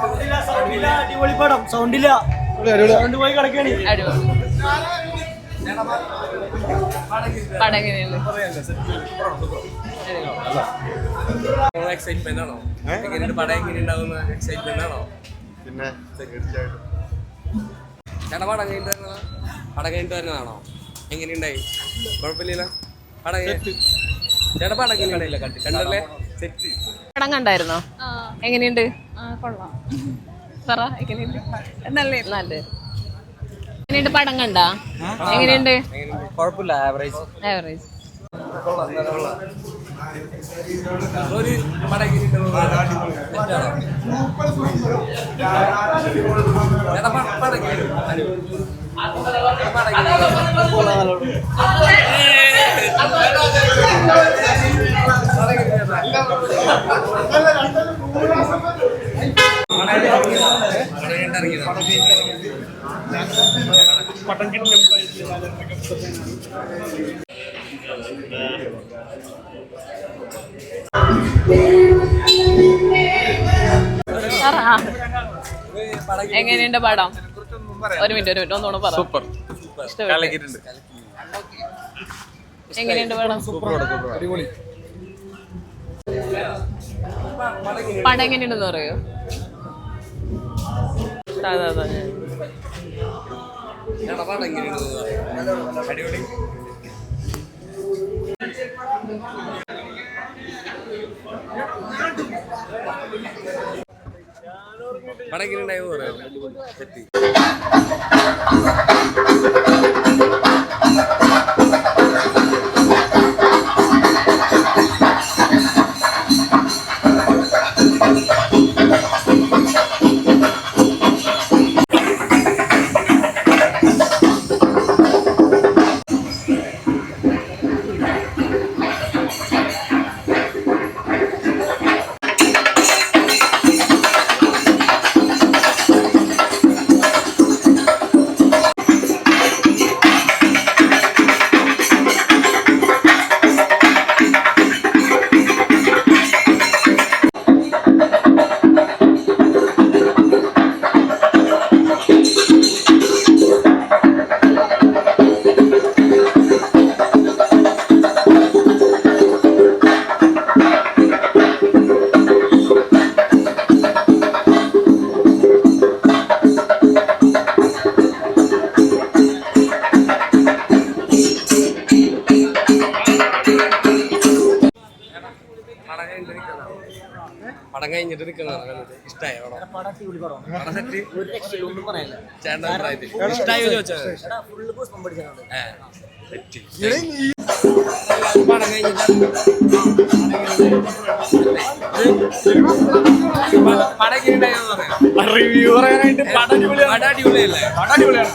അടിപൊളി പടം. സൗണ്ടില്ല, സൗണ്ട് പോയി കിടക്കാണ്. എക്സൈറ്റ്മെന്റ് ആണോ? പടം എങ്ങനെ ഉണ്ടാവുന്ന എക്സൈറ്റ്മെന്റ് ആണോ? പിന്നെ തീർച്ചയായിട്ടും ചേട്ടാ പടം കഴിഞ്ഞിട്ട് വരുന്നതാണോ? എങ്ങനെയുണ്ടായി? കുഴപ്പമില്ലല്ലോ. പടം ചേട്ടാ പടം എങ്ങനെയുണ്ടായില്ല? കണ്ടല്ലേ? സെറ്റ് പടം കണ്ടായിരുന്നോ? എങ്ങനെയുണ്ട്? കൊള്ളാം. പറ എങ്ങനെയുണ്ട്? നല്ല എങ്ങനെയുണ്ട്? പടം കണ്ടാ? എങ്ങനെയുണ്ട്? കുഴപ്പമില്ല, ആവറേജ്. ഒരു പടം എങ്ങനെയുണ്ട് പടം? ഒരു മിനിറ്റ് ഒന്നുകൂടെ പറ. സൂപ്പർ. എങ്ങനെയുണ്ട് പടം? പടം എങ്ങനെയുണ്ടെന്ന് പറയോ? അടിപൊളി. പടങ്ങിണ്ടായെന്ന് പറയാം. തെറ്റി പടം കഴിഞ്ഞിട്ട് നിൽക്കുന്നതാണ്. ഇഷ്ടമായോ? ഇഷ്ടമായോ ചോദിച്ചാൽ പടം കഴിഞ്ഞിട്ട് റിവ്യൂ പറയാനായിട്ട് പടം അടിപൊളിയല്ലേ? പടം അടിപൊളിയാണ്.